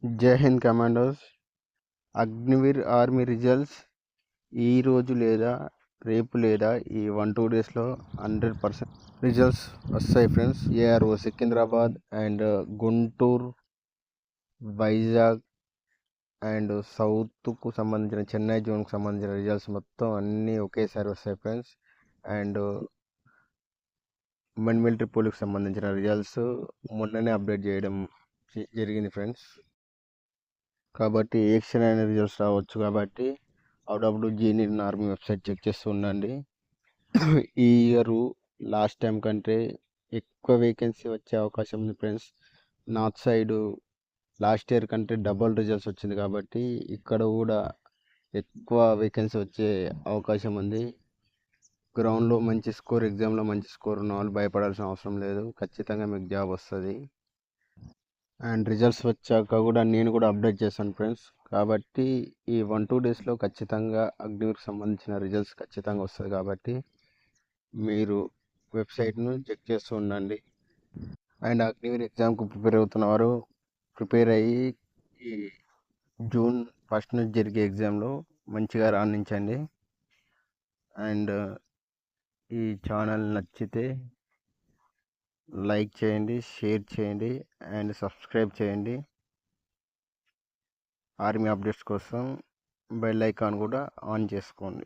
జై Hind commandos. Agniveer army results ఈ రోజు లేదా రేపు లేదా ఈ 1-2 డేస్లో 100% రిజల్ట్స్ వస్తాయి friends. ARO Secunderabad and Guntur, Vizag and సౌత్కు సంబంధించిన చెన్నై జోన్కు సంబంధించిన రిజల్ట్స్ మొత్తం అన్నీ ఒకేసారి వస్తాయి ఫ్రెండ్స్. అండ్ ఉమెన్ మిలిటరీ పోలీస్కి సంబంధించిన రిజల్ట్స్ మొన్ననే అప్డేట్ చేయడం జరిగింది ఫ్రెండ్స్. కాబట్టి ఏ క్షణమైన రిజల్ట్స్ రావచ్చు. కాబట్టి అప్పుడప్పుడు జీనియన్ ఆర్మీ వెబ్సైట్ చెక్ చేస్తూ ఉండండి. ఈ ఇయర్ లాస్ట్ టైం కంటే ఎక్కువ వేకెన్సీ వచ్చే అవకాశం ఉంది friends. North side last year కంటే డబల్ రిజల్ట్స్ వచ్చింది కాబట్టి ఇక్కడ కూడా ఎక్కువ వేకెన్సీ వచ్చే అవకాశం ఉంది. గ్రౌండ్లో మంచి స్కోర్, ఎగ్జామ్లో మంచి స్కోర్ ఉన్న వాళ్ళు భయపడాల్సిన అవసరం లేదు. ఖచ్చితంగా మీకు జాబ్ వస్తుంది. అండ్ రిజల్ట్స్ వచ్చాక కూడా నేను కూడా అప్డేట్ చేశాను ఫ్రెండ్స్. కాబట్టి ఈ 1-2 డేస్లో ఖచ్చితంగా అగ్నివీర్కి సంబంధించిన రిజల్ట్స్ ఖచ్చితంగా వస్తుంది. కాబట్టి మీరు వెబ్సైట్ను చెక్ చేస్తూ ఉండండి. అండ్ అగ్నివీర్ ఎగ్జామ్కు ప్రిపేర్ అవుతున్నవారు ప్రిపేర్ అయ్యి ఈ జూన్ 1 నుంచి జరిగే ఎగ్జామ్లో మంచిగా రాణించండి. అండ్ ఈ ఛానల్ నచ్చితే లైక్ చేయండి, షేర్ చేయండి అండ్ సబ్స్క్రైబ్ చేయండి. ఆర్మీ అప్డేట్స్ కోసం బెల్ ఐకాన్ కూడా ఆన్ చేసుకోండి.